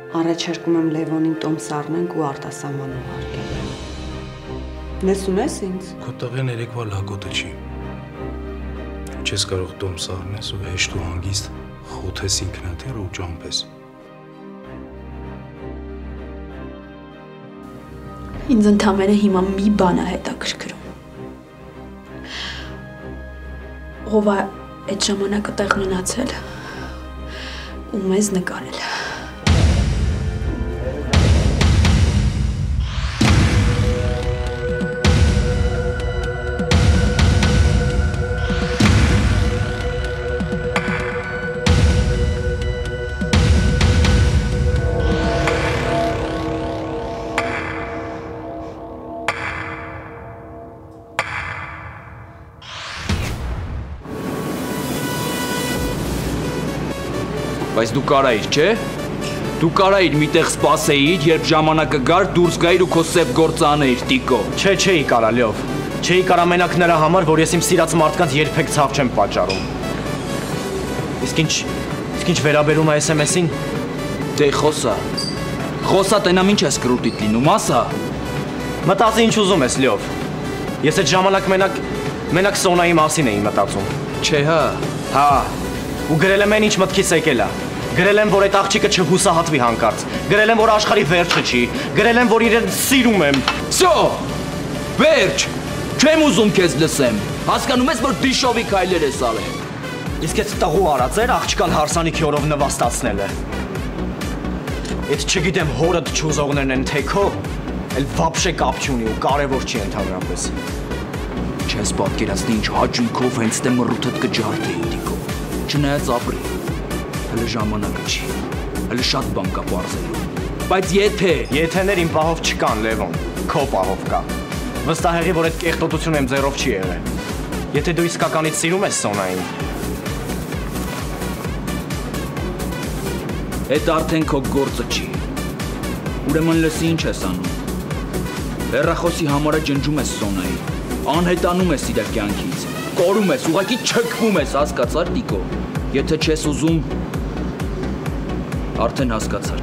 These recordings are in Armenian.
Առաջարկում եմ Լևոնին տոմս առնենք ու արտասահման ուղարկենք։ Ես ունես ինձ։ Քո տղեն երեկվա լակոտը չի։ Չես կարող տոմս առնես ու հեշտ ու հանգիստ խոթես ինքնաթիռ ու ճամփես։ Ինձ ընդամենը հիմա մի բան է հետաքրքրում։ Ով է այդ ժամանակը տեղ մնացել ու մեզ նկարել։ Բայց դու կարայիր, չէ՞։ Դու կարայիր միտեղ սպասեիր, երբ ժամանակը գար, դուրս գայիր ու քո սև գործը անեիր, տիկո։ Չէ, չէի կարա, Լյով։ Չէի կարա մենակ նրա համար, որ ես իմ սիրած մարդկանց երբեք ցավ չեմ պատճառում։ Իսկ ինչ վերաբերում է SMS-ին։ Դե խոսա, տենամ ինչ ես կրուտիտ լինում, ասա։ Մտածի ինչ ուզում ես, Լյով։ Ես այդ ժամանակ մենակ Սոնայի մասին էի մտածում։ Չէ, հա։ Ու գրել եմ ինչ մտքից եկել է։ Գրել եմ, որ այդ աղջիկը չհուսահատվի հանկարծ։ Գրել եմ, որ աշխարհի վերջը չի։ Գրել եմ, որ իրեն սիրում եմ։ Всё, վերջ։ Չեմ ուզում քեզ լսեմ։ Հասկանում ես, որ դիշովի քայլեր ես արել։ Իսկ այդ տղու արածեր աղջկան հարսանիքի օրով նվաստացնել է։ Այդ չգիտեմ հորդ չուզողներն են թե քո, էլ վաբշե կապ չունի ու կարևոր չի ընդհանրապես։ Չես պատկերացնի ինչ հաճույքով հենց դե մռութդ կջարդեի, տիկո։ Չնայած ապրի, հələ ժամանակը չի, հələ շատ բան կա պարզելու, բայց եթեներ իմ պահով չկան, Լևոն, քո պահով կա, վստահ եղի, որ այդ կեղտոտությունը իմ ձեռով չի եղել, եթե դու իսկականից սիրում ես Սոնային։ Էդ արդեն քո գործը չի, ուրեմն լսի ինչ ես անում, հեռախոսի համարը ջնջում ես Սոնայի, անհետանում ես իր կյանքից, կորում ես, ուղղակի չքվում ես, հասկացար, տիկո, եթե չես ուզում, արդեն հասկացար։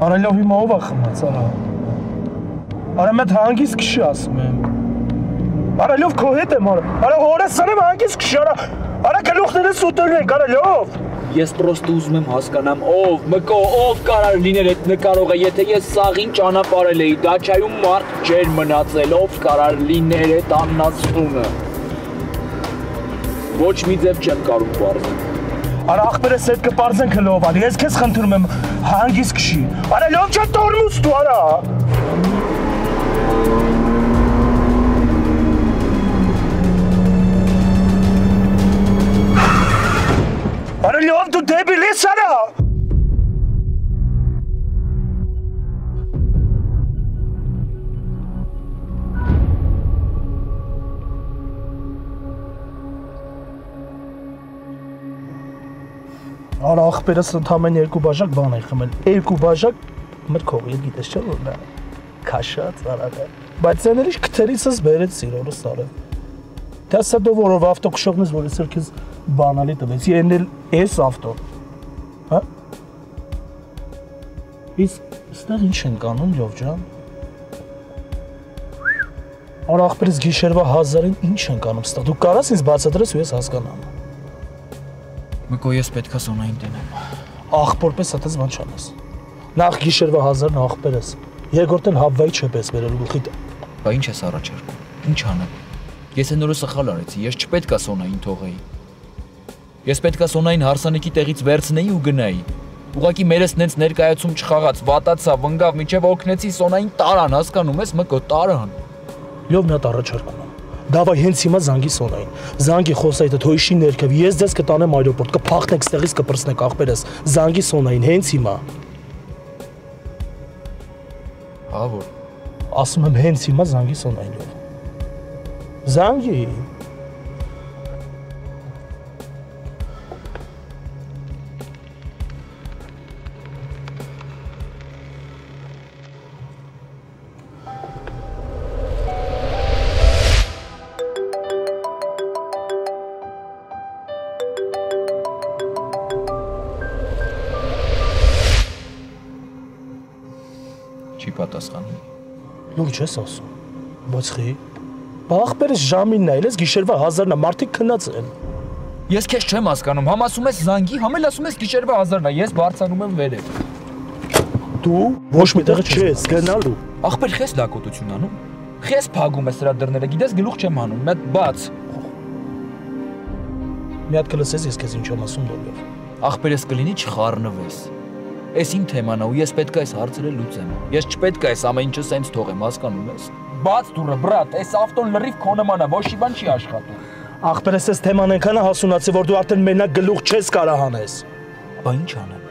Արելյով հիմա ով է խմած, արա։ Արա մետ հանգիստ քշի ասում եմ։ Արելյով քո հետ եմ, արա հորես սանեմ հանգիստ քշի, արա գլուխներս ուտել ենք, Արելյով։ Ես պրոստը ուզում եմ հասկանամ, ով, մկո, ով կարար լիներ այդ նկարողը, եթե ես սաղին ճանապարհել էի, դաչայում մարդ չէր մնացել, ով կարար լիներ այդ աննացությունը։ Ոչ մի ձև չեմ կարող պարզել։ Արա ախպերս հետ կպարզենք հլով, արի, ես քեզ խնդրում եմ հանգիստ քշի։ Արա լով չէ տորմուս դու, արա։ Արա լով դու դեբիլ ես, արա։ Արա ախպերս ընդամեն 2 բաժակ բան է խմել, 2 բաժակ մրգող, ես գիտես չէ որ նա քաշած արած է, բայց ցեներիշ քթերիցս բերեց սիրորս արել։ Դա սա դու որով ավտո քշողնես որ ես քեզ բանալի տվեց, ենել էս ավտո։ Հա? Իսկ ստեղ ինչ են կանում, Լյով ջան։ Արա ախպերս գիշերվա 1000-ին ինչ են կանում ստեղ, դու կարաս ինձ բացատրես ու ես հասկանամ։ Մկո ես պետքա Սոնային տենեմ։ Ախպորպես հատես բան չանես։ Նախ գիշերվա 1000-ն ախպերս, երկրորդ էլ հավվայի չպես բերելու գլխիդ։ Բա ինչ ես առաջարկում։ Ինչ անեմ։ Ես այն օրը սխալ արեցի, ես չպետքա Սոնային թողեի։ Ես պետքա Սոնային հարսանիքի տեղից վերցնեի ու գնայի։ Ուղղակի մերս նենց ներկայացում չխաղաց, վատացավ, ընկավ, մինչև օգնեցի Սոնային տարան, հասկանում ես, մկո տարան։ Լյով նա առաջարկում եմ։ Դավայ հենց հիմա զանգի Սոնային։ Զանգի խոսայդ թոյշի ներքև, ես ձեզ կտանեմ այրոպորտ, կփախնեք ստեղից կպրծնեք ախպերս։ Զանգի Սոնային հենց հիմա։ Հա որ։ Ասում եմ հենց հիմա զանգի Սոնային։ Զանգի։ չի պատասխանում։ Լուրջ ես ասում։ Բայց խի։ Ախպերս ժամին նայելես գիշերվա 1000-ն է, մարդիկ քնած են։ Ես քեզ չեմ հասկանում, համ ասում ես զանգի, համ էլ ասում ես գիշերվա 1000-ն է, ես բարձրանում եմ վերև։ Դու ոչ մի տեղ չես գնալու։ Ախպեր քեզ լակոտություն անում։ Քեզ փագում ես սրա դռները, գիտես գլուխ չեմ անում, մի հատ բաց։ Մի հատ կլսես ես քեզ ինչ եմ ասում դուրս։ Ախպերս կլինի չխառնվես։ Էս իմ թեման է ու ես պետք է այս հարցերը լուծեմ։ Ես չպետք է այս ամեն ինչը սենց թողեմ, հասկանում ես։ Բաց դուրը, բրատ, այս ավտոն լրիվ քո նման է, ոչ մի բան չի աշխատում։ Ախպերս այս թեման այնքան է հասունացի, որ դու արդեն մենակ գլուխ չես կարող հանես։ Բա ինչ անեմ։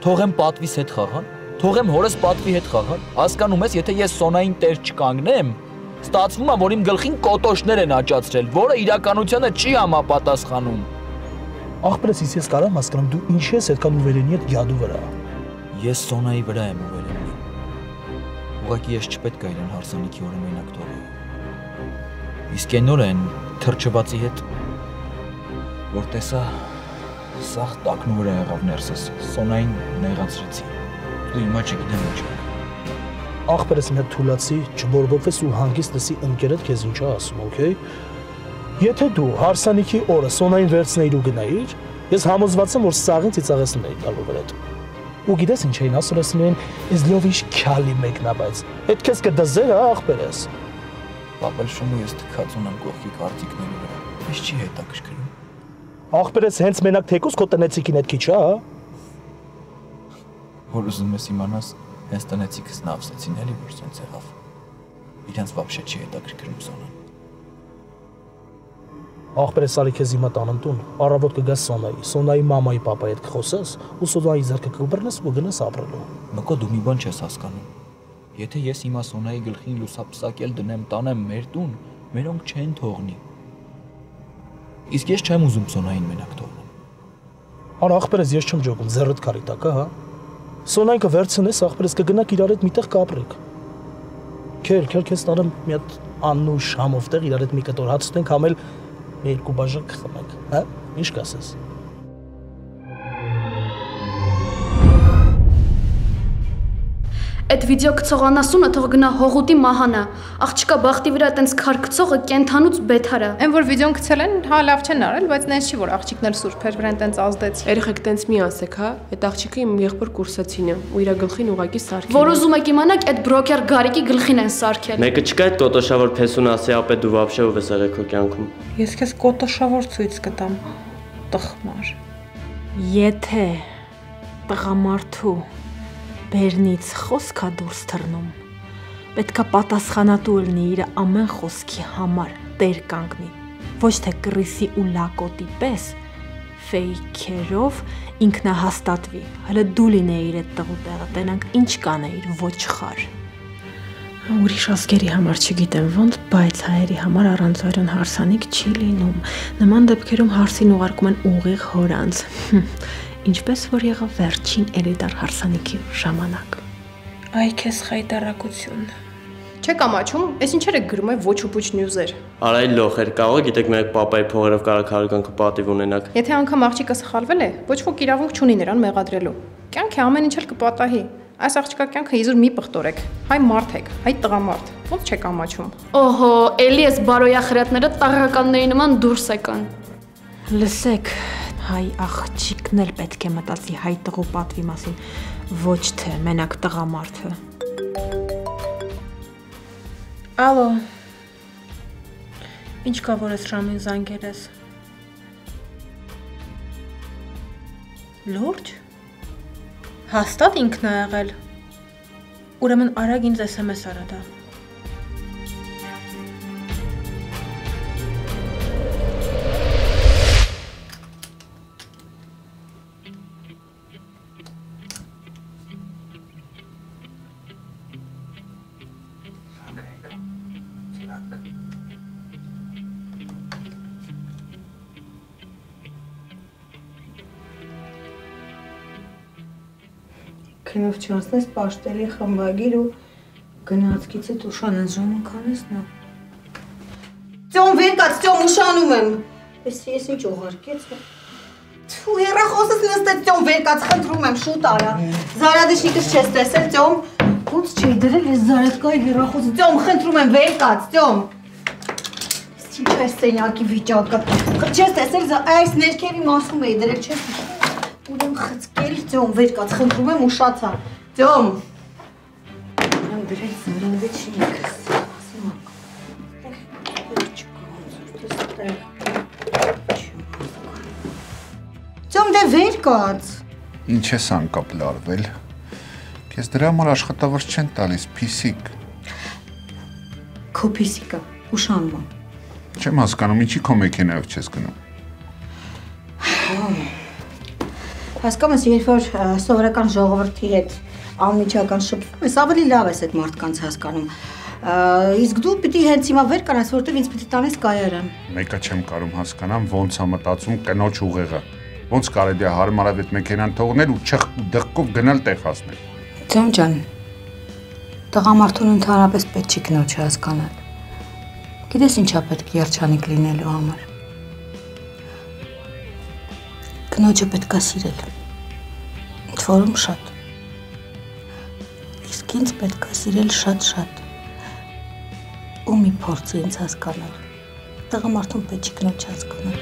Թողեմ պատվիս հետ խաղալ, թողեմ հորս պատվի հետ խաղալ։ Հասկանում ես, եթե ես Սոնային տեր չկանգնեմ, ստացվում է, որ իմ գլխին կոտոշներ են աճացրել, որը իրականությանը չի համապատասխանում։ Ախպերս ես կարամ հասկանամ դու ինչ ես այդքան ուվերենի հետ յադու վրա։ Ես Սոնայի վրա եմ ուվերենի։ Ուղղակի ես չպետք է իրեն հարսանիքի օրը մենակ թողել։ Իսկ այն օրը այն թրջվածի հետ, որ տեսա, սաղ տակնու վրա եղավ ներսս, Սոնային նեղացրեցի։ Դու հիմա չգիտեմ ինչ է։ Ախպերս մի հատ թուլացի, չբորբոքվես ու հանգիստ լսի ընկերդ քեզ ինչ է ասում, օքեյ։ Եթե դու հարսանիքի օրը Սոնային վերցնեիր ու գնայիր, ես համոզված եմ, որ սաղին ծիծաղեցնեի տալու վրդ։ Ու գիտես ինչ էին ասում, ասում էին, «Իս լովիշ քալի մեկնա, բայց այդ քեզ կդզեր, հա, ախպերս»։ Պապել շումու ես թքած ունեմ կողքի կարծիքների վրա։ Ես չի հետաքրքրում։ Ախպերս հենց մենակ թեկուս քո տնեցիկին հետ քիչ, հա։ Որ ուզում ես իմանաս, հենց տնեցիկս նավսեցին էլի, որ սենց եղավ։ Իրանց վաբշե չի հետաքրքրում Սոնան։ Ախպերս ալի քեզ հիմա տանեմ տուն, առավոտ կգաս Սոնայի, Սոնայի մամայի պապայի հետ կխոսես, ու Սոնայի ձեռքը կբռնես ու գնաս ապրելու։ Մկո դու մի բան չես հասկանում։ Եթե ես հիմա Սոնայի գլխին լուսապսակել դնեմ, տանեմ մեր տուն, մերոնք չեն թողնի։ Իսկ ես չեմ ուզում Սոնային մենակ թողնել։ Արա ախպերս ես չեմ ջոկում, ձեռդ քարի տակ, հա։ Սոնային կվերցնես, ախպերս կգնաք իրար հետ միտեղ կապրեք։ Քեր քեզ տանեմ մի հատ աննուշ համով տեղ իրար հետ մի կտոր հաց ուտենք, համել մի երկու բաժակ խմենք, հա։ Ինչ կասես։ Այդ վիդեո գցողանասունը թող գնա հողուտի մահանա։ Աղջիկա բախտի վրա այտենց քար գցողը կենթանուց բեթարա։ Այն որ վիդեոն գցել են, հա լավ չեն արել, բայց նենց չի որ աղջիկն էլ սուրբ էր, վրան տենց ազդեց։ Երեխեք տենց մի ասեք, հա, այդ աղջիկը իմ եղբոր կուրսացին է, ու իր գլխին ուղակի սարքել։ Որ ուզում եք իմանաք, այդ բրոկեր Գարիկի գլխին են սարքել։ Մեկը չկա այդ կոտոշավոր փեսուն ասի ապե դու վաբշե ով ես եղել քո կյանքում։ Ես քեզ կոտոշավոր ցույց կտամ։ Տխմար։ Եթե տղամարդու բերնից խոսքա դուրս թռնում, պետքա պատասխանատու լինի իր ամեն խոսքի համար, տեր կանգնի, ոչ թե կռիսի ու լակոտի պես, ֆեյքերով ինքնահաստատվի, հələ դու լինեիր այդ տղու տեղը, տենանք ինչ կանեիր, ոչ խար։ Ուրիշ ազգերի համար չգիտեմ ոնց, բայց հայերի համար առանց այրն հարսանիք չի լինում։ Նման դեպքերում հարսին ուղարկում են ուղիղ հորանց։ Ինչպես որ եղավ վերջին էլիտար հարսանիքի ժամանակ։ Այ քեզ խայտարակություն։ Չեք ամաչում, այս ինչեր եք գրում, ոչ ու պուչ նյուզեր։ Արայ լոխեր, կարող գիտեք մենակ պապայի փողերով կարող հարգանքը պատիվ ունենաք։ Եթե անգամ աղջիկը սխալվել է, ոչ ոք իրավունք չունի նրան մեղադրելու։ Կյանքը ամեն ինչ էլ կպատահի։ Այս աղջկա կյանքը իզուր մի պղտորեք։ Հայ մարդ եք, հայ տղամարդ։ Ոնց չեք ամաչում։ Օհո, էլի էս բարոյախրատները տաղականների նման դուրս եկան։ Լսեք, հայ աղջիկն էլ պետք է մտածի հայ տղու պատվի մասին, ոչ թե մենակ տղամարդը։ Ալո։ Ինչ կա որ ես Ռամին զանգել ես։ Լուրջ։ Հաստատ ինքն է եղել։ Ուրեմն արագ ինձ SMS արա դա։ Քնով չանցնես պաշտելի խմբագիր ու գնացքիցը ուշանես ժամանքանես նա։ Ծյոն վեր կաց, ծյոն ուշանում եմ։ Ես ինչ ուղարկեց։ Թու հեռախոսս նստեց, ծյոն վեր կաց, խնդրում եմ, շուտ արա։ Զարադիշիկս չես տեսել, ծյոն։ Ոնց չի դրել ես Զարեթկայի հեռախոսը։ Ծյոմ, խնդրում եմ վեր կաց, ծյոմ։ Ինչ է սենյակի վիճակը։ Չես տեսել այս ներքևի մասում էի դրել, չես ուրեմն խցկել, ծյոմ, վեր կաց, խնդրում եմ ուշացա։ Ծյոմ։ Ուրեմն դրել զարինգը չի ինքս։ Ծյոմ, դե վեր կաց։ Ինչ ես անկապ լարվել։ Քեզ դրա համար աշխատավարձ չեն տալիս, փիսիկ։ Քո փիսիկը, ուշանում եմ։ Չեմ հասկանում, ինչի քո մեքենայով չես գնում։ Հասկանում ես, երբ որ սովորական ժողովրդի հետ անմիջական շփվում ես, ավելի լավ ես այդ մարդկանց հասկանում։ Իսկ դու պիտի հենց հիմա վեր կանաս, որտեվ ինձ պիտի տանես կայարան։ Մեկը չեմ կարում հասկանամ, ոնց է մտածում կնոջ ուղեղը։ Ոնց կարելի է հարմարավետ մեքենան թողնել ու դղկով գնալ տեղ հասնել։ Ձյոն ջան, տղամարդուն ընդհանրապես պետք չի կնոջը հասկանալ։ Գիտես ինչա պետք երջանիկ լինելու համար։ Կնոջը պետք է սիրել։ Ընդ որում շատ։ Իսկ ինձ պետք է սիրել շատ-շատ։ Ու մի փորձի ինձ հասկանալ։ Տղամարդուն պետք չի կնոջը հասկանալ։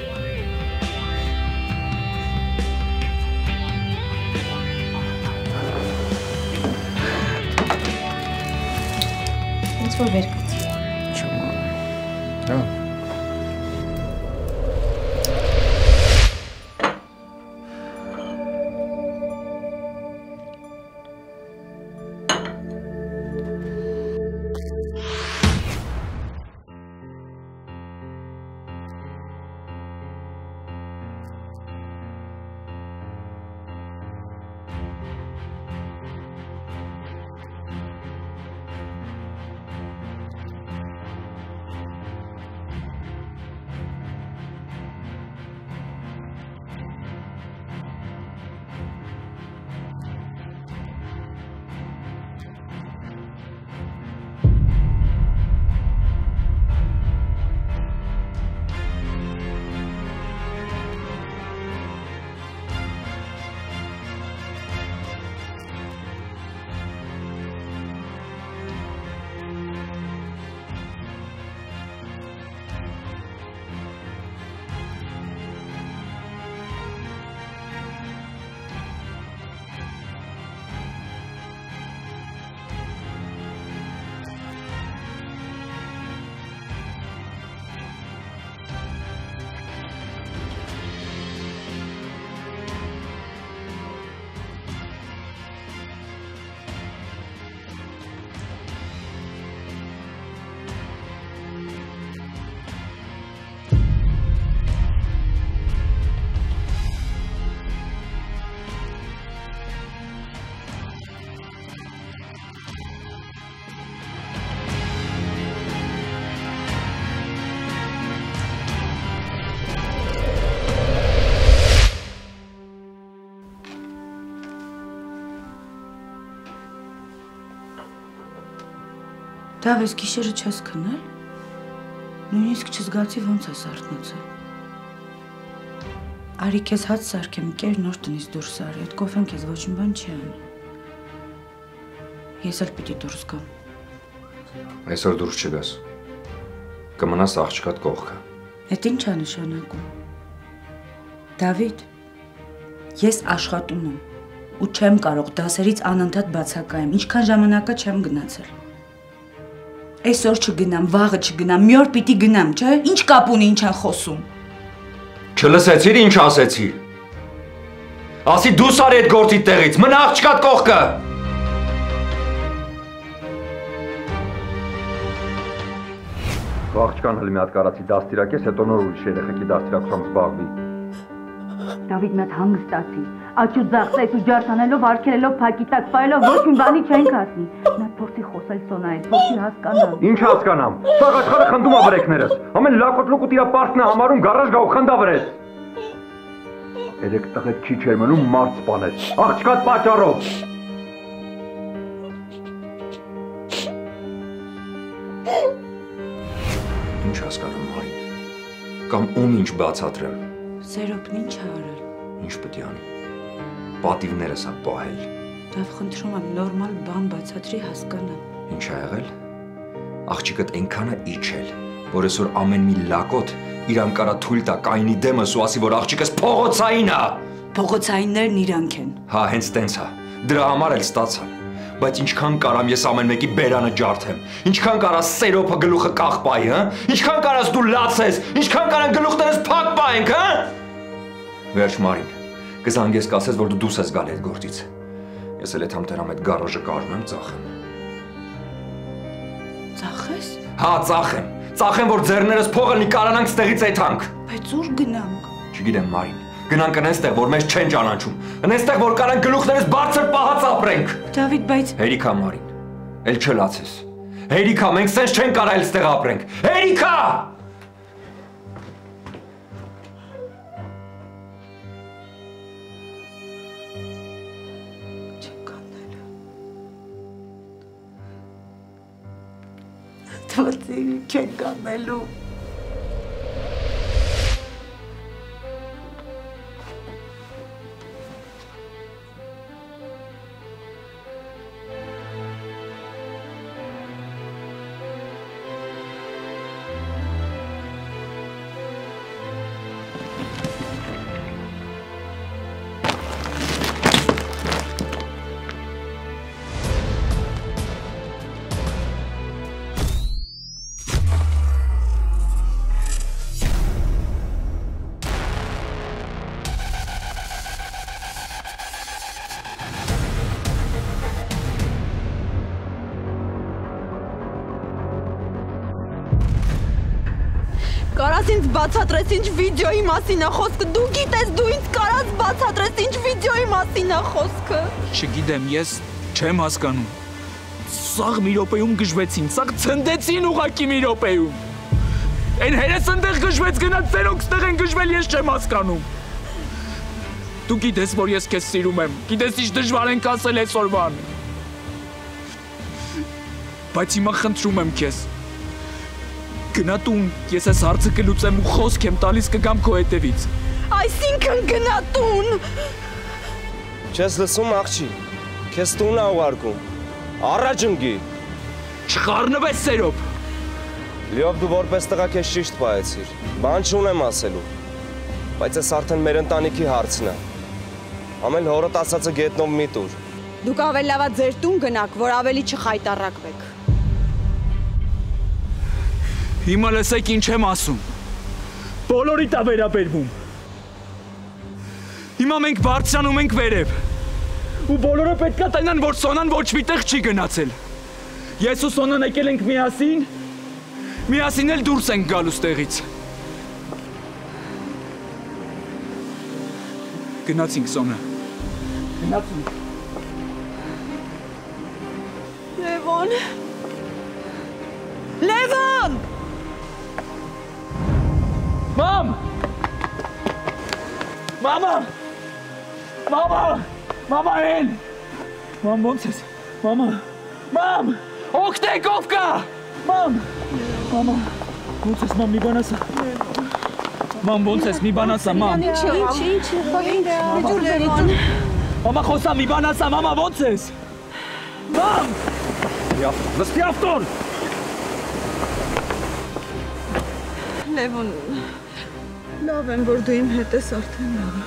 Ինձ որ վեր կաց։ Չեմ անում։ Դավես գիշերը չես քնել, նույնիսկ չզգացի ոնց ես արթնացել։ Արի քեզ հաց սարքեմ, կեր նոր տնից դուրս արի, այդ կոֆեն քեզ ոչ մի բան չի անի։ Ես էլ պիտի դուրս գամ։ Այսօր դուրս չգաս։ Կմնաս աղջկադ կողքը։ Էդ ինչ է նշանակում։ Դավիթ, ես աշխատում եմ ու չեմ կարող դասերից անընդհատ բացակայեմ, ինչքան ժամանակա չեմ գնացել։ Այսօր չգնամ, վաղը չգնամ, մի օր պիտի գնամ, չէ՞։ Ինչ կապ ունի ինչ են խոսում։ Չլսեցիր ինչ ասեցի։ Ասի դուրս արի այդ գործի տեղից, մնա աղջկադ կողքը։ Աղջկան հələ մի հատ կարացի դաստիարակես, հետո նոր ուրիշ երեխեքի դաստիարակությամբ զբաղվի։ Դավիթ մի հատ հանգստացի, աչու ձախտեց ու ջարդանելով, արգելելով փակի տակ պայելով ոչ մի բանի չենք ասի։ Նա փորձի խոսել Սոնայից, փորձի հասկանալ։ Ինչ հասկանամ։ Սա աշխարհը խնդում է վրեքներս։ Ամեն լակոտ լուկուտ իր պարտն է համարում, գարաժ գա ու խնդա վրես։ Երեք տղեկ չի չեր մնում մարդ սպանեց։ Աղջկադ պատճառով։ Ինչ հասկանում այն։ Կամ ում ինչ բացատրեմ։ Սերոբն ինչ է արել։ Ինչ պետք է անի։ Պատիվներս ա պահել։ Դավ խնդրում եմ նորմալ բան բացատրի հասկանամ։ Ինչ ա եղել։ Աղջիկդ այնքանը իջել, որ այսօր ամեն մի լակոտ իրան կարա թույլ տա կայնի դեմս ու ասի, որ աղջիկս փողոցային ա։ Փողոցայիններն իրանք են։ Հա, հենց տենց ա։ Դրա համար էլ ստացա։ Բայց ինչքան կարամ ես ամեն մեկի բերանը ջարդեմ։ Ինչքան կարա սերոփը գլուխը կախպայի, հա։ Ինչքան կարաս դու լացես, ինչքան կարան գլուխներս փակ պայենք, հա։ Վերջ Մարին, կզանգես կասես, որ դու դուրս ես գալ այդ գործից։ Ես էլ այդ համտերամ այդ գարաժը կարում եմ ծախեմ։ Ծախես։ Հա, ծախեմ։ Ծախեմ, որ ձեռներս փողը լի կարանանք ստեղից այդանք։ Բայց ուր գնանք։ Չգիտեմ, Մարին։ Գնանք այնտեղ, որ մեզ չեն ճանաչում։ Այնտեղ, որ կարան գլուխներս բարձր պահած ապրենք։ Դավիթ, բայց Հերիքա, Մարին։ Էլ չլացես։ Հերիքա, մենք սենց չեն կարա էլ ստեղ ապրենք։ Հերիքա! Թվացի չեն կանելու։ Կարաս ինձ բացատրես ինչ վիդեոյի մասին է խոսքը, դու գիտես, դու ինձ կարաս բացատրես ինչ վիդեոյի մասին է խոսքը։ Չգիտեմ, ես չեմ հասկանում։ Սաղ մի րոպեում գժվեցին, սաղ ցնդեցին ուղակի մի րոպեում։ Այն հերես ընդեղ գժվեց, գնաց ծերոնք ստեղ են գժվել, ես չեմ հասկանում։ Դու գիտես, որ ես քեզ սիրում եմ, գիտես ինչ դժվար ենք ասել այսօրվան։ Բայց հիմա խնդրում եմ քեզ։ Գնա տուն, ես այս հարցը կլուծեմ ու խոսք եմ տալիս կգամ քո հետևից։ Այսինքն գնա տուն։ Չես լսում աղջի, քեզ տուն ա ուղարկում։ Առաջ ընկի։ Չխառնվես սերոբ։ Լիով դու որպես տղա քեզ ճիշտ պահեցիր։ Բան չունեմ ասելու։ Բայց այս արդեն մեր ընտանիքի հարցն է։ Ամեն հորդ ասածը գետնով մի տուր։ Դուք ավելի լավա ձեր տուն գնաք, որ ավելի չխայտառակվեք։ Հիմա լսեք ինչ եմ ասում։ Բոլորիդ ա վերաբերվում։ Հիմա մենք բարձրանում ենք վերև։ Ու բոլորը պետք է տենան, որ Սոնան ոչ մի տեղ չի գնացել։ Ես ու Սոնան եկել ենք միասին, միասին էլ դուրս ենք գալու ստեղից։ Գնացինք Սոնա։ Գնացինք։ Լևոն։ Լևոն։ Մամ! Մամա! Մամա! Մամա են! Մամ, ոնց ես? Մամա! Մամ! Օգնեք, ով կա? Մամ! Մամա! Ոնց ես, մամ, մի բան ասա։ Մամ, ոնց ես, մի բան ասա, մամ։ Մամա, խոսա, մի բան ասա, մամա, ոնց ես? Մամ! Նստի ավտոն! Լևոն, լավ եմ, որ դու իմ հետ ես արդեն լավ։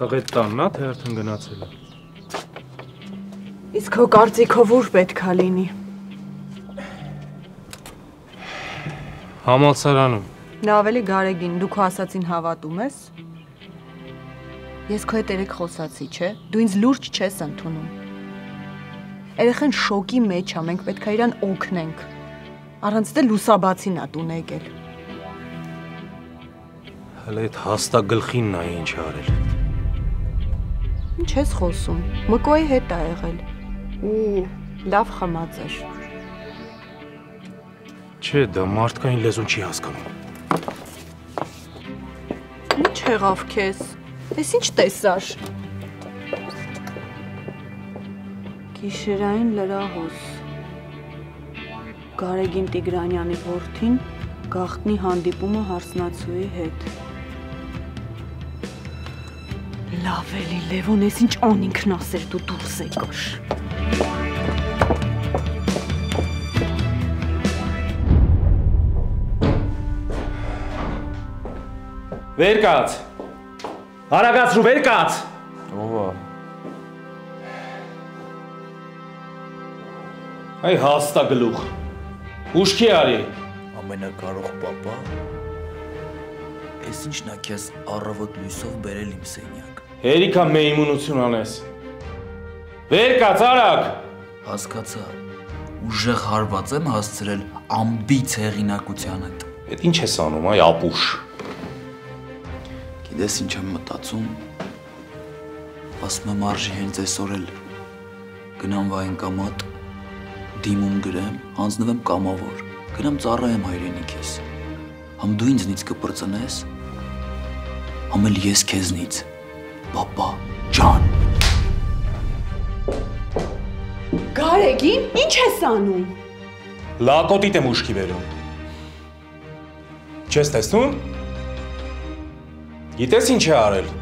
Տղետ տանն է, թե արդեն գնացել է։ Իսկ քո կարծիքով ուր պետք է լինի։ Համալսարանում։ Դա ավելի Գարեգին, դու քո ասածին հավատում ես։ Ես քո հետ երեք խոսացի, չէ՞։ Դու ինձ լուրջ չես ընդունում։ Երեխան շոկի մեջ է, մենք պետք է իրան օգնենք։ Առանց դե լուսաբացին ա տուն եկել։ Հələ այդ հաստա գլխինն է ինչ արել։ Ինչ ես խոսում։ Մկոյի հետ ա եղել։ Ու լավ խմած էր։ Չէ, դա մարդկային լեզուն չի հասկանում։ Ինչ եղավ քեզ։ Էս ինչ տեսար։ Գիշերային լրահոս։ Գարեգին Տիգրանյանի որդին գաղտնի հանդիպումը հարսնացուի հետ։ Լավ էլի Լևոն, ես ինչ անինքնասեր դու դուրս եկար։ Վեր կաց։ Արագացրու, վեր կաց։ Ո՞վ է։ Այ հաստա գլուխ։ Ուշքի արի։ Ամենակարող պապա։ Էս ինչն է քեզ առավոտ լույսով բերել իմ սենյակ։ Հերիքա մեյմունություն անես։ Վեր կաց, արագ։ Հասկացա։ Ուժեղ հարված եմ հասցրել ամբից հեղինակությանդ։ Էդ ինչ ես անում, այ ապուշ։ Գիտես ինչ եմ մտածում։ Ասում եմ արժի հենց այսօր էլ գնամ վայնկամատ, դիմում գրեմ, հանձնվեմ կամավոր, գնամ ծառայեմ հայրենիքիս։ Համ դու ինձնից կպրծնես, համ էլ ես քեզնից, պապա ջան։ Գարեգին, ինչ ես անում։ Լակոտիտ եմ ուշքի բերում։ Չես տեսնում։ Գիտես ինչ է արել։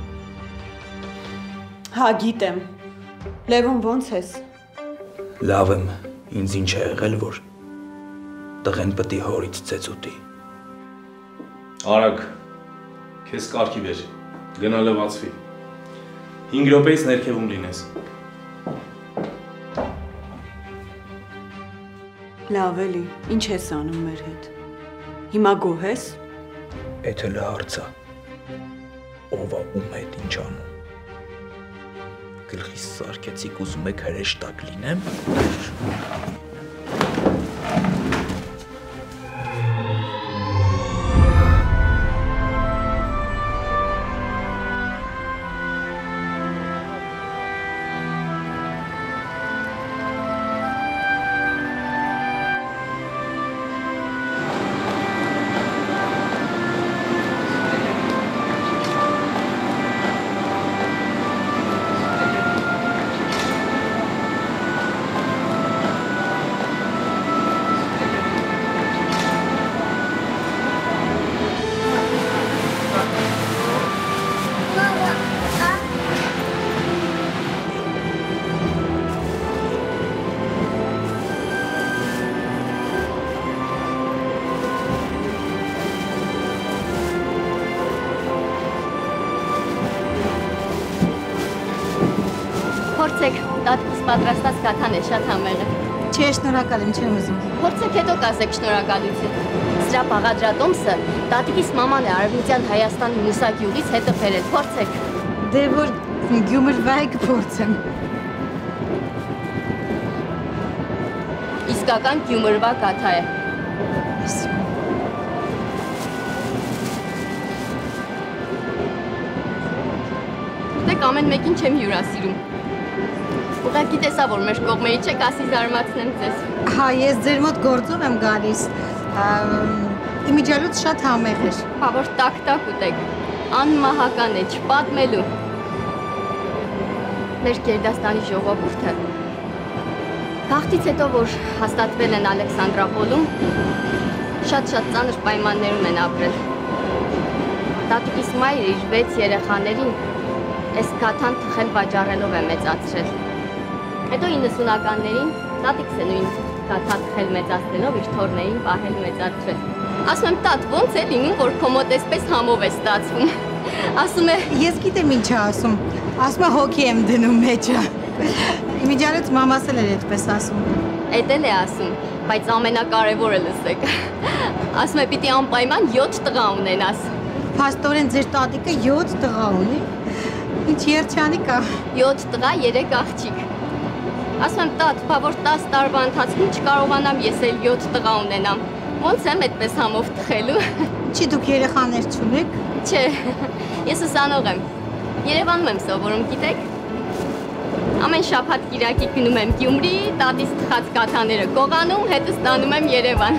Հա, գիտեմ։ Լևոն, ոնց ես։ Լավ եմ, ինձ ինչ է եղել, որ տղեն պետք է հորից ծեծուտի։ Արագ, քեզ կարգի բեր, գնա լվացվի։ 5 րոպեից ներքևում լինես։ Լավ էլի, ինչ ես անում մեր հետ։ Հիմա գոհ ես։ Էդ էլ հարցա։ Ով է ում հետ ինչ անում։ Գլխիս սարքեցիք ուզում եք հրեշտակ լինեմ։ Փորձեք, տատիկիս պատրաստած կաթան է շատ համեղ է։ Չէ, շնորհակալ եմ, չեմ ուզում։ Փորձեք հետո կասեք շնորհակալություն։ Սրա բաղադրատոմսը տատիկիս մաման է Արևմտյան Հայաստանի Մուսա գյուղից հետը բերել, փորձեք։ Դե որ Գյումրվայ կփորձեմ։ Իսկական Գյումրվա կաթա է։ Դեք ամեն մեկին չեմ հյուրասիրում։ Ուղղակի տեսա, որ մեր կողմերի չեք, ասի զարմացնեմ ձեզ։ Հա, ես ձեր մոտ գործով եմ գալիս։ Իմիջալուց շատ համեղ էր։ Հա, որ տակ-տակ ուտեք։ Անմահական է, չպատմելու։ Մեր Գերդաստանի ժողովուրդը գաղթից հետո, որ հաստատվել են Ալեքսանդրապոլում, շատ-շատ ծանր պայմաններում են ապրել։ Տատիկիս մայրը իր 6 երեխաներին այս կաթան թխել վաճառելով է մեծացրել։ Հետո 90-ականներին տատիկս է նույն կաթան թխել մեծացնելով իր թորներին պահել մեծացրել։ Ասում եմ, տատ, ոնց է լինում, որ քո մոտ էսպես համով է ստացվում։ Ասում է Ես գիտեմ ինչ է ասում։ Ասում է հոգի եմ դնում մեջը։ Իմիջիալից մամաս էլ էր այդպես ասում։ Էդ էլ է ասում, բայց ամենակարևորը լսեք։ Ասում է պիտի անպայման 7 տղա ունենաս։ Փաստորեն ձեր տատիկը 7 տղա ունի։ Ինչ երջանիկ է։ 7 տղա, 3 աղջիկ։ Ասում եմ տատ, բա որ 10 տարվա ընթացքում չկարողանամ ես էլ 7 տղա ունենամ։ Ոնց եմ այդպես համով թխելու։ Չի դուք երեխաներ չունեք։ Չէ, ես ուսանող եմ։ Երևանում եմ սովորում, գիտեք։ Ամեն շաբաթ կիրակի գնում եմ Գյումրի, տատիս թխած կաթաները կողանում, հետը ստանում եմ Երևան։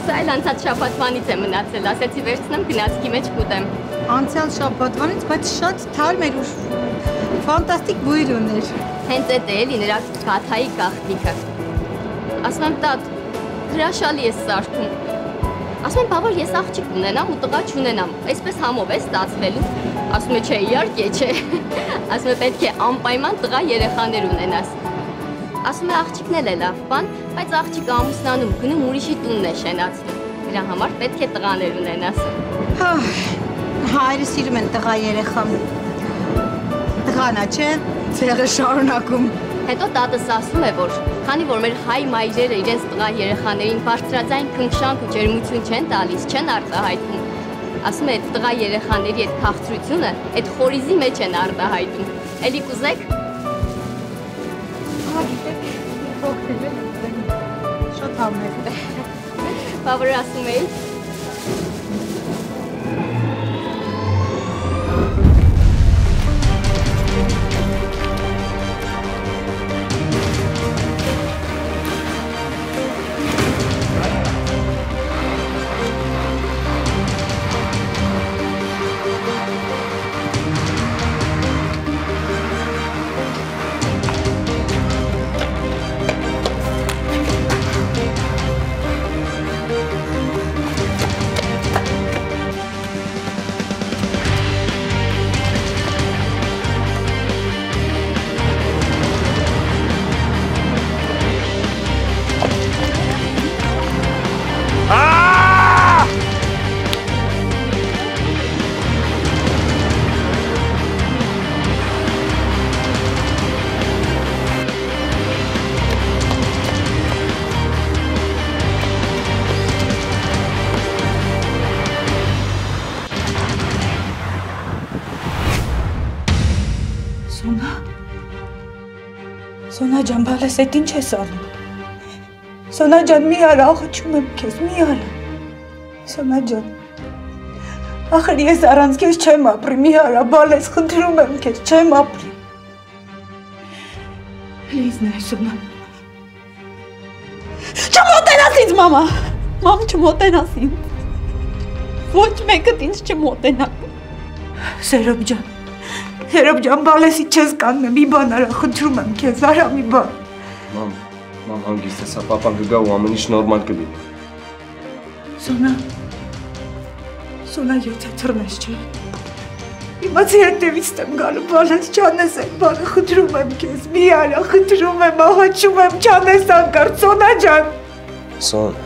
Սա էլ անցած շաբաթվանից է մնացել, ասեցի վերցնեմ գնացքի մեջ կուտեմ։ Անցյալ շաբաթվանից, բայց շատ թարմ էր ու ֆանտաստիկ բույր ուներ։ Հենց էդ է էլի նրա կաթայի գաղտնիքը։ Ասում եմ տատ, հրաշալի ես սարքում։ Ասում եմ, բա որ ես աղջիկ ունենամ ու տղա չունենամ, այսպես համով է ստացվելու։ Ասում է, չէ, իհարկե չէ։ Ասում է, պետք է անպայման տղա երեխաներ ունենաս։ Ասում է, աղջիկն էլ է լավ բան, բայց աղջիկը ամուսնանում գնում ուրիշի տունն է շենացնում։ Դրա համար պետք է տղաներ ունենաս։ Հայրը սիրում են տղա երեխա։ Տղանա չէ, ցեղը շարունակում։ Հետո տատս ասում է, որ քանի որ մեր հայ մայրերը իրենց տղա երեխաներին բարձրաձայն քնքշանք ու ջերմություն չեն տալիս, չեն արտահայտում։ Ասում է, այդ տղա երեխաների այդ քաղցրությունը այդ խորիզի մեջ են արտահայտում։ Էլի կուզեք։ Գիտեք, փոքր է, շատ համեղ է։ Բա որ ասում էի։ Սոնա ջան, բալես էդ ինչ ես անում։ Սոնա ջան, մի արա, աղաչում եմ քեզ, մի արա։ Սոնա ջան։ Ախր ես առանց քեզ չեմ ապրի, մի արա, բալես, խնդրում եմ քեզ, չեմ ապրի։ Լիզն է, Սոնա։ Չմոտենաս ինձ, մամա։ Մամ, չմոտենաս ինձ։ Ոչ մեկդ ինձ չմոտենա։ Սերոբ ջան։ Հերոբ ջան, բալեսի չես կանում, մի բան արա, խնդրում եմ քեզ, արա մի բան։ Մամ, հանգիստ ես, պապան կգա ու ամեն ինչ նորմալ կլինի։ Սոնա, եթե թռնես չէ։ Իմացի հետևից եմ գալու, բալես չանես այդ բանը, խնդրում եմ քեզ, մի արա, խնդրում եմ, աղաչում եմ, չանես անկարծ, Սոնա ջան։ Սոն,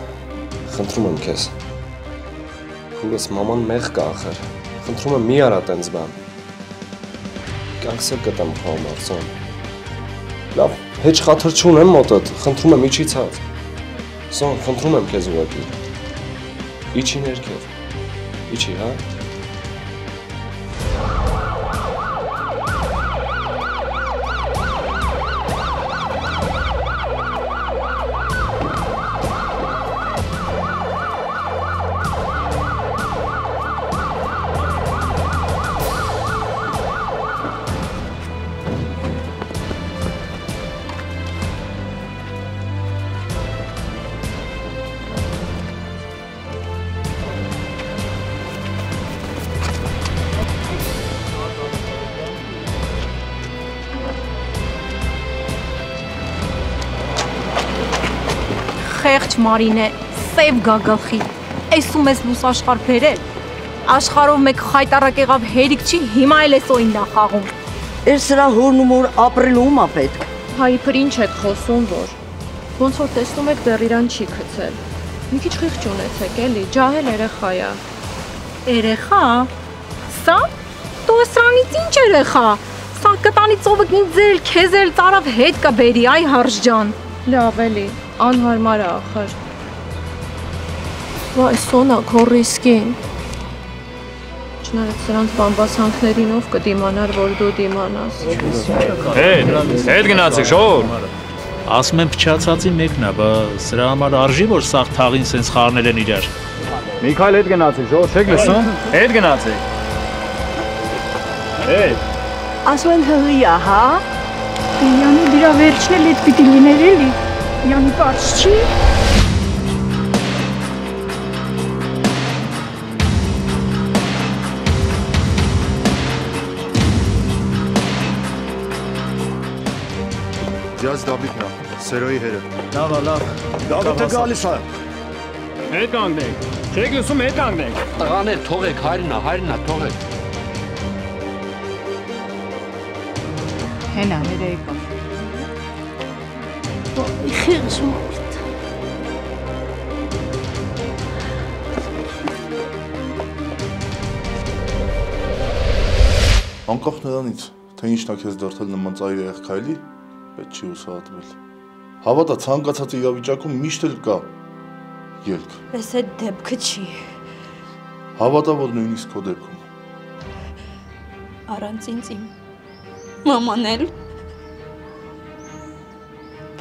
խնդրում եմ քեզ։ Քուլս մաման մեղ կա ախր, խնդրում եմ մի արա տենց բան։ Կյանքս էլ կտամ քո համար, Սոն։ Լավ, հեչ խաթր չունեմ մոտդ, խնդրում եմ իջի ցած։ Սոն, խնդրում եմ քեզ ուղղակի։ Իջի ներքև։ Իջի, հա։ Խեղճ Մարինե, սև գագալխի, էսում ես լուս աշխարհ բերել։ Աշխարհով մեկ խայտարակ եղավ հերիք չի, հիմա էլ էս օինն է խաղում։ Էր սրա հորն ու մոր ապրելու ումա պետք։ Հայի փր ինչ եք խոսում որ։ Ոնց որ տեսնում եք դեռ իրան չի գցել։ Մի քիչ խիղճ ունեցեք էլի, ջահել երեխա է։ Երեխա, սա։ Դու սրանից ինչ երեխա։ Սա կտանի ծովը ինձ քեզ էլ ծարավ հետ կբերի, այ հարժ ջան։ Լավ էլի, անհարմար է ախր։ Վայ Սոնա, քո ռիսկին։ Չնայած սրանց բամբասանքներին ով կդիմանար, որ դու դիմանաս։ Հետ գնացեք, շոր։ Ասում եմ փչացածի մեկն է, բա սրա համար արժի որ սաղ թաղին սենց խառնել են իրար։ Միքայել հետ գնացեք, շոր, չեք լսում։ Հետ գնացեք։ Հետ։ Ասում են հղի է, հա։ Յանի դրա վերջն էլ էդ պիտի լիներ էլի։ Յանի կարճ չի։ Ձյաց Դավիթն է, Սերոյի հերը։ Լավ, լավ։ Դավիթը գալիս է։ Հետ կանգնեք։ Չեք լսում, հետ կանգնեք։ Տղաներ, թողեք, հայրն է, թողեք։ Հենա, հերը եկավ։ Խեղճ մարդ։ Անկախ նրանից, թե ինչն է քեզ դարձել նման ծայր եղքայլի, պետք չի ուսահատվել։ Հավատա, ցանկացած իրավիճակում միշտ էլ կա ելք։ Էս այդ դեպքը չի։ Հավատա, որ նույնիսկ քո դեպքում։ Առանց ինձ իմ մաման էլ,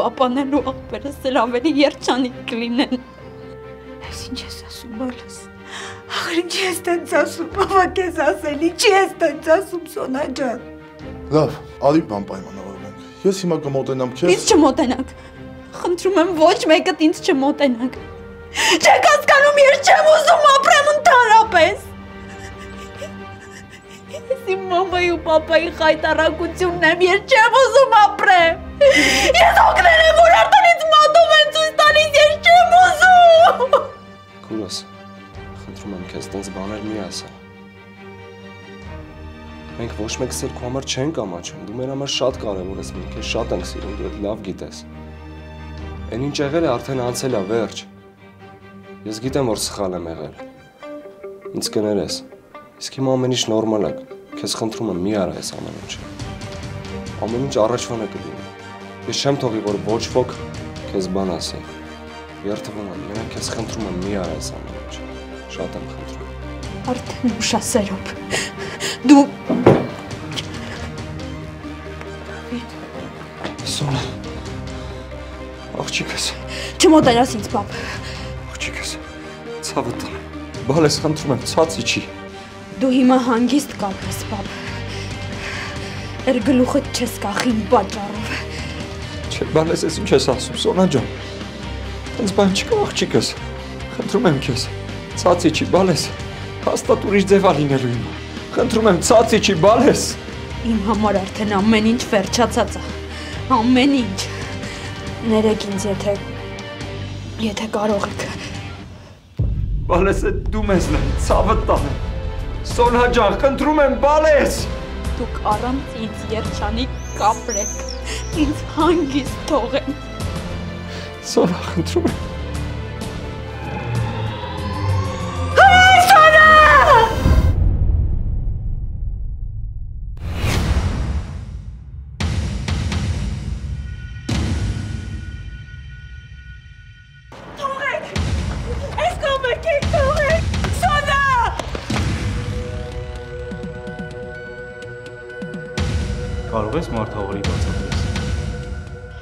պապան էլ ու աղբերս էլ ավելի երջանիկ կլինեն։ Ես ինչ ես ասում, բալես։ Աղր ինչ ես տենց ասում, բավա կեզ ասել, ինչ ես տենց ասում, Սոնա ջան։ Լավ, արի բան պայմանավորենք։ Ես հիմա կմոտենամ քեզ։ Ինձ չմոտենաք։ Խնդրում եմ ոչ մեկդ ինձ չմոտենաք։ Չեք հասկանում, ես չեմ ուզում ապրեմ ընդհանրապես։ Ես իմ մամայի ու պապայի խայտարակությունն եմ, ես չեմ ուզում ապրեմ։ Ես օգնել եմ, որ արդեն ինձ մատով են ցույց տալիս, ես չեմ ուզում։ Քուրս, խնդրում եմ քեզ, տենց բաներ մի ասա։ Մենք ոչ մեկս էլ քո համար չենք ամաչում, դու մեր համար շատ կարևոր ես, մենք քեզ շատ ենք սիրում, դու այդ լավ գիտես։ Էն ինչ եղել է արդեն անցել է, վերջ։ Ես գիտեմ, որ սխալ եմ եղել։ Ինձ կներես։ Իսկ հիմա ամեն ինչ նորմալ է։ Քեզ խնդրում եմ մի արա այս ամեն ինչը։ Ամեն ինչ առաջվան է կլինի։ Ես չեմ թողի, որ ոչ ոք քեզ բան ասի։ Երթվում եմ, մենակ քեզ խնդրում եմ մի արա այս ամեն ինչը։ Շատ եմ խնդրում։ Արդեն ուշ է Սերոբ։ Դու Սոնա։ Աղջիկս։ Չմոտենաս ինձ, պապ։ Աղջիկս, ցավը տան։ Բալես խնդրում եմ, ցած իջի։ Դու հիմա հանգիստ կապես, պապ։ Էր գլուխը չես կախի իմ պատճառով։ Չէ, բալես, ես ինչ ես ասում, Սոնա ջան։ Հենց բան չկա, աղջիկս։ Խնդրում եմ քեզ, ցած իջի, բալես։ Հաստատ ուրիշ ձև ա լինելու հիմա։ Խնդրում եմ, ցած իջի, բալես։ Իմ համար արդեն ամեն ինչ վերջացած է։ Ամեն ինչ։ Ներեք ինձ, եթե կարող եք։ Բալես, դու մեզ նայ, ցավը տան։ Սոնա ջան, խնդրում եմ, բալես։ Դուք առանց ինձ երջանիկ կապրեք, ինձ հանգիստ թողեք։ Սոնա, խնդրում եմ։ Սոնա! Թողեք! Այս կողմը կեք թողեք! Սոնա! Կարող ես մարդավորի բացատրես։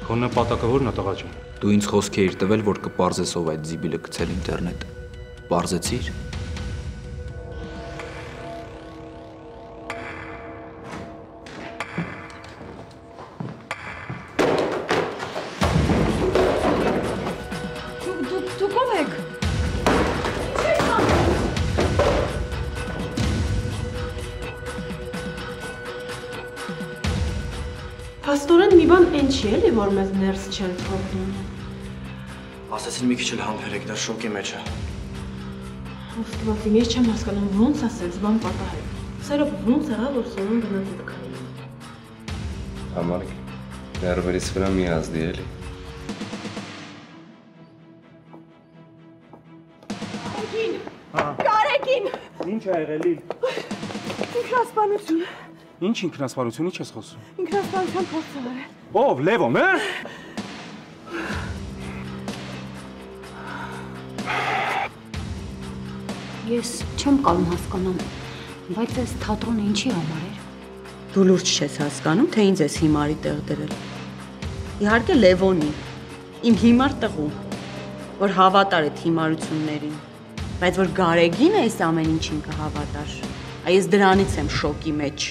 Քո նպատակը ո՞րն է, տղա ջան։ Դու ինձ խոսք էիր տվել, որ կպարզես ով այդ զիբիլը գցել ինտերնետ։ Պարզեցիր։ Դուք ով եք։ Փաստորեն մի բան այն չի էլի, որ մեզ ներս չեն թողնում։ Ասացին մի քիչ էլ համբերեք, դա շոկի մեջ է։ Ոստվացին, ես չեմ հասկանում, ոնց ասեց բան պատահել։ Սերոբ, ոնց եղավ, որ Սոնան գնաց դքային։ Համարիկ, ներվերից վրա մի ազդի էլի։ Կարեկին։ Ինչ ա եղել։ Ինքնասպանություն։ Ինչ ինքնասպանությունի ես խոսում։ Ինքնասպանության փորձ արել։ Ով, Լևոն, հա՞։ Ես չեմ կարող հասկանամ, բայց այս թատրոնը ինչի համար էր։ Դու լուրջ չես հասկանում, թե ինձ ես հիմարի տեղ դրել։ Իհարկե Լևոնի, իմ հիմար տղու, որ հավատար այդ հիմարություններին, բայց որ Գարեգինը այս ամեն ինչին կհավատար։ Այս դրանից եմ շոկի մեջ։